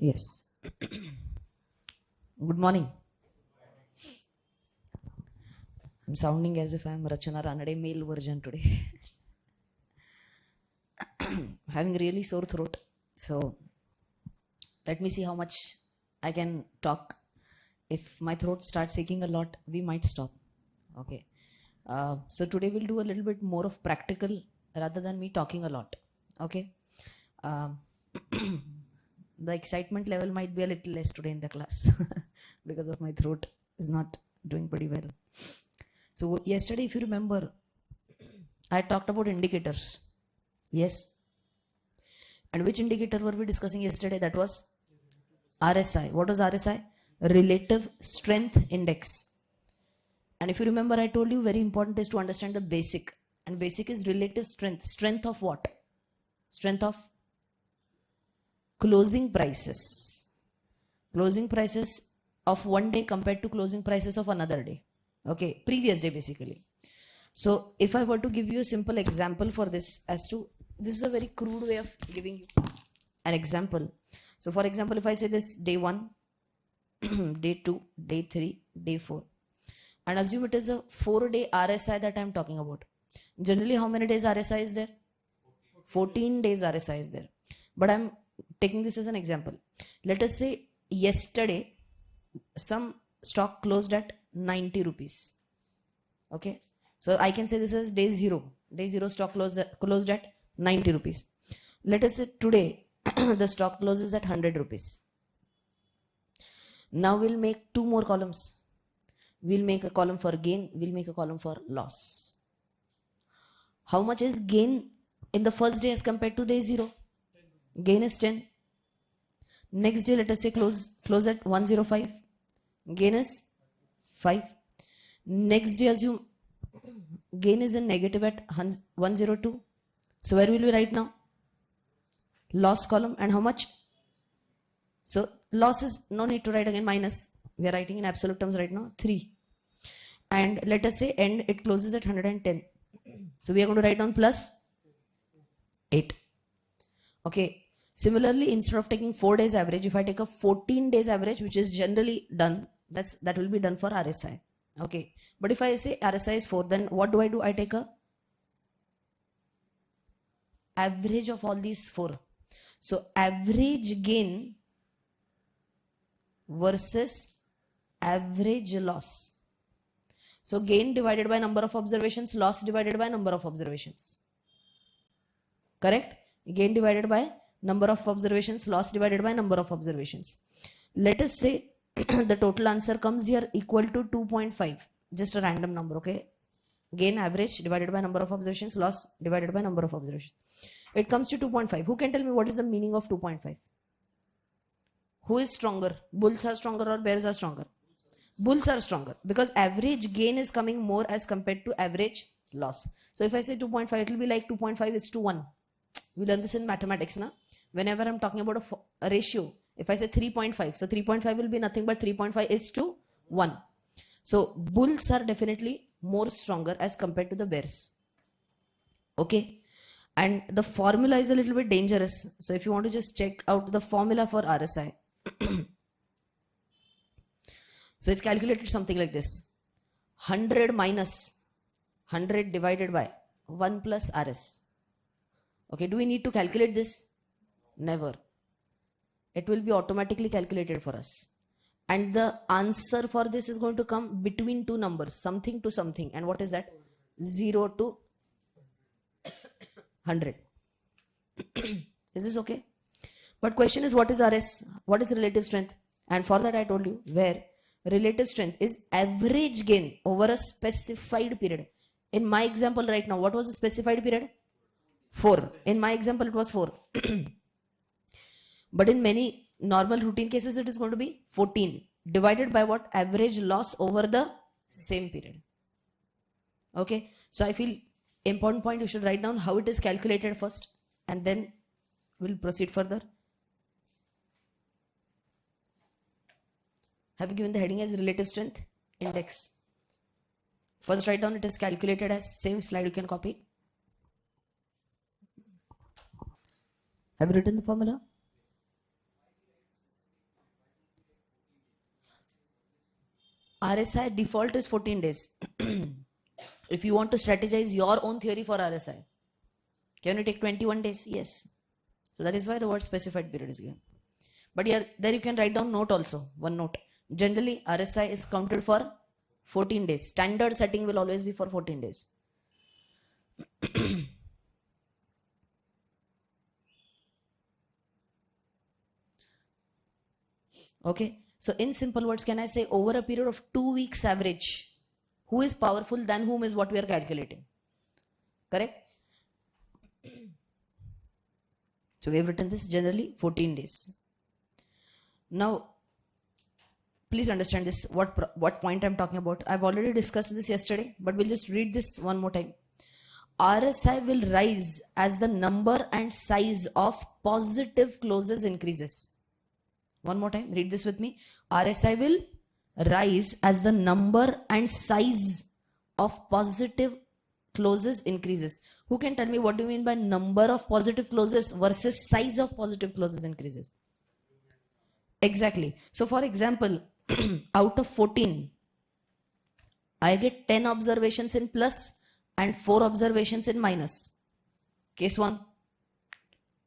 Yes. Good morning. I'm sounding as if I'm Rachana Ranade male version today. Having really sore throat. So let me see how much I can talk. If my throat starts aching a lot, we might stop. Okay. So today we'll do a little bit more of practical rather than me talking a lot. Okay. The excitement level might be a little less today in the class because of my throat is not doing pretty well. So yesterday, if you remember, I talked about indicators. Yes. And which indicator were we discussing yesterday? That was RSI. What was RSI? Relative Strength Index. And if you remember, I told you very important is to understand the basic. And basic is relative strength. Strength of what? Strength of closing prices. Closing prices of one day compared to closing prices of another day. Okay, previous day basically. So if I were to give you a simple example for this, this is a very crude way of giving you an example. So for example, if I say this day 1, day 2, day 3, day 4, and assume it is a 4-day RSI that I am talking about. Generally, how many days RSI is there? 14 days RSI is there. But I'm taking this as an example. Let us say yesterday, some stock closed at 90 rupees. Okay. So I can say this is day 0. Day 0 stock closed at 90 rupees. Let us say today, the stock closes at 100 rupees. Now we'll make 2 more columns. We'll make a column for gain. We'll make a column for loss. How much is gain in the first day as compared to day 0? Gain is 10. Next day, let us say close at 105. Gain is 5. Next day, assume gain is in negative at 102. So where will we write now? Loss column. And how much? So loss is no need to write again, minus. We are writing in absolute terms right now, 3. And let us say end, it closes at 110. So we are going to write down plus 8. Okay. Similarly, instead of taking 4 days average, if I take a 14 days average, which is generally done, that will be done for RSI. Okay. But if I say RSI is 4, then what do? I take a average of all these 4. So average gain versus average loss. So gain divided by number of observations, loss divided by number of observations. Correct? Gain divided by number of observations, loss divided by number of observations. Let us say the total answer comes here equal to 2.5. Just a random number, okay? Gain average divided by number of observations, loss divided by number of observations. It comes to 2.5. Who can tell me what is the meaning of 2.5? Who is stronger? Bulls are stronger or bears are stronger? Bulls are stronger because average gain is coming more as compared to average loss. So if I say 2.5, it will be like 2.5 is to 1. We learn this in mathematics, na? Whenever I'm talking about a ratio, if I say 3.5, so 3.5 will be nothing but 3.5 is to 1. So bulls are definitely more stronger as compared to the bears. Okay. And the formula is a little bit dangerous. So if you want to just check out the formula for RSI. So it's calculated something like this. 100 minus 100 divided by 1 plus RS. Okay, do we need to calculate this? Never. It will be automatically calculated for us. And the answer for this is going to come between 2 numbers, something to something. And what is that? 0 to 100. Is this okay? But question is, what is RS? What is relative strength? And for that I told you, where relative strength is average gain over a specified period. In my example right now, what was the specified period? 4. In my example, it was 4. But in many normal routine cases, it is going to be 14 divided by what? Average loss over the same period. Okay. So I feel important point, you should write down how it is calculated first and then we'll proceed further. Have you given the heading as relative strength index? First write down it is calculated as, same slide you can copy. Have you written the formula? RSI default is 14 days. If you want to strategize your own theory for RSI, can you take 21 days? Yes. So that is why the word specified period is given. But here, there you can write down note also, one note. Generally, RSI is counted for 14 days. Standard setting will always be for 14 days. Okay. So in simple words, can I say over a period of 2 weeks average, who is powerful than whom is what we are calculating? Correct? So we have written this generally 14 days. Now, please understand this, what point I'm talking about. I've already discussed this yesterday, but we'll just read this one more time. RSI will rise as the number and size of positive closes increases. One more time, read this with me. RSI will rise as the number and size of positive closes increases. Who can tell me what do you mean by number of positive closes versus size of positive closes increases? Exactly. So for example, out of 14, I get 10 observations in plus and 4 observations in minus. Case 1.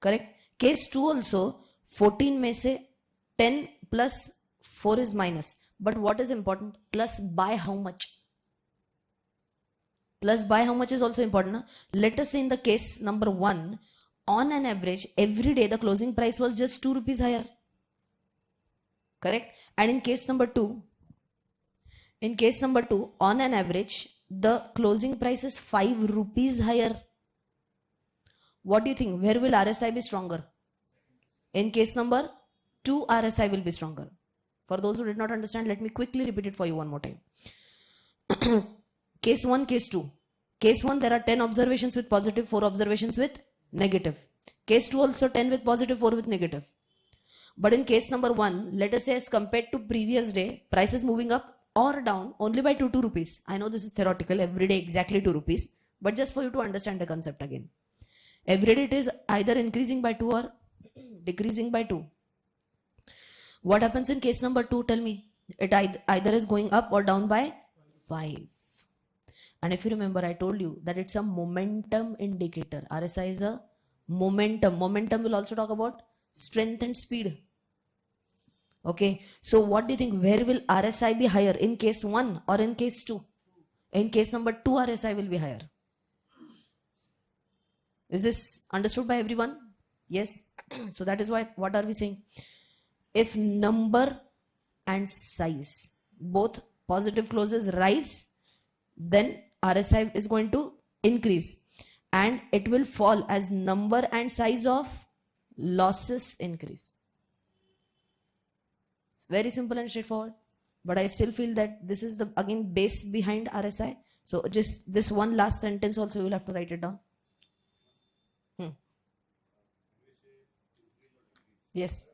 Correct? Case 2 also, 14 may say 10 plus 4 is minus. But what is important? Plus by how much? Plus by how much is also important. Na? Let us say in the case number 1, on an average, every day the closing price was just 2 rupees higher. Correct? And in case number 2, on an average, the closing price is 5 rupees higher. What do you think? Where will RSI be stronger? In case number 2, RSI will be stronger. For those who did not understand, let me quickly repeat it for you one more time. Case 1, case 2. Case 1, there are 10 observations with positive, 4 observations with negative. Case 2 also 10 with positive, 4 with negative. But in case number 1, let us say as compared to previous day, price is moving up or down only by 2 rupees. I know this is theoretical, every day exactly 2 rupees, but just for you to understand the concept again. Every day it is either increasing by 2 or decreasing by 2. What happens in case number 2? Tell me. It either is going up or down by 5. And if you remember, I told you that it's a momentum indicator. RSI is a momentum. Momentum will also talk about strength and speed. Okay. So what do you think? Where will RSI be higher? In case 1 or in case 2? In case number 2, RSI will be higher. Is this understood by everyone? Yes. So that is why, what are we saying? If number and size, both positive closes rise, then RSI is going to increase, and it will fall as number and size of losses increase. It's very simple and straightforward, but I still feel that this is the again base behind RSI. So just this one last sentence also you will have to write it down. Yes.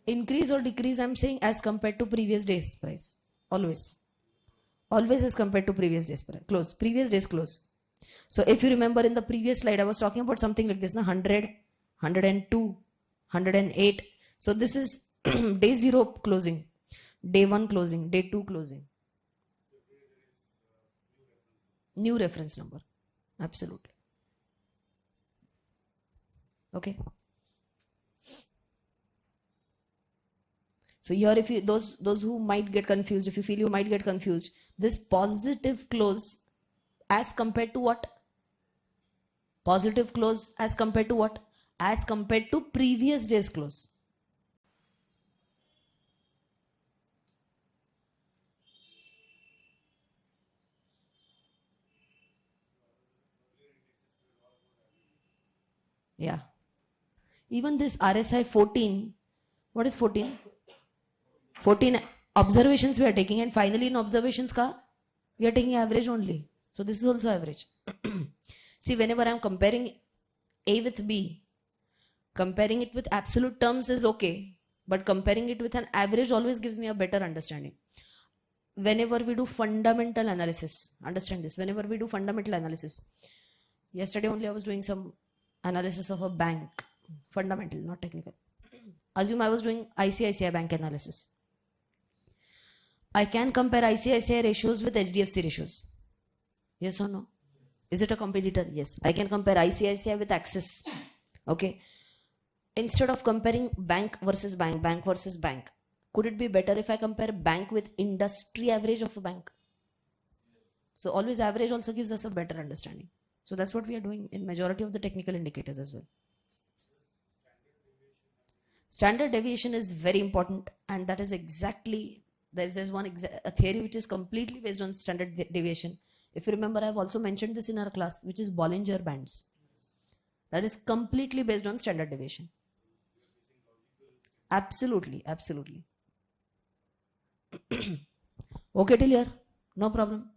Increase or decrease, I'm saying as compared to previous day's price. Always. Always as compared to previous day's price. Close. Previous day's close. So if you remember in the previous slide, I was talking about something like this, 100, 102, 108. So this is day 0 closing, day 1 closing, day 2 closing. New reference number. Absolutely. Okay. So here, if you those who might get confused, if you feel you might get confused, this positive close as compared to what? Positive close as compared to what? As compared to previous day's close. Yeah. Even this RSI 14, what is 14? 14 observations we are taking, and finally in observations we are taking average only. So this is also average. See, whenever I am comparing A with B, comparing it with absolute terms is okay, but comparing it with an average always gives me a better understanding. Whenever we do fundamental analysis, understand this, whenever we do fundamental analysis, yesterday only I was doing some analysis of a bank, fundamental, not technical. Assume I was doing ICICI bank analysis. I can compare ICICI ratios with HDFC ratios. Yes or no? Is it a competitor? Yes. I can compare ICICI with Axis. Okay. Instead of comparing bank versus bank, bank versus bank, could it be better if I compare bank with industry average of a bank? So always average also gives us a better understanding. So that's what we are doing in majority of the technical indicators as well. Standard deviation is very important, and that is exactly, there's a theory which is completely based on standard deviation. If you remember, I've also mentioned this in our class, which is Bollinger Bands. That is completely based on standard deviation. Absolutely, absolutely. Okay till here? No problem.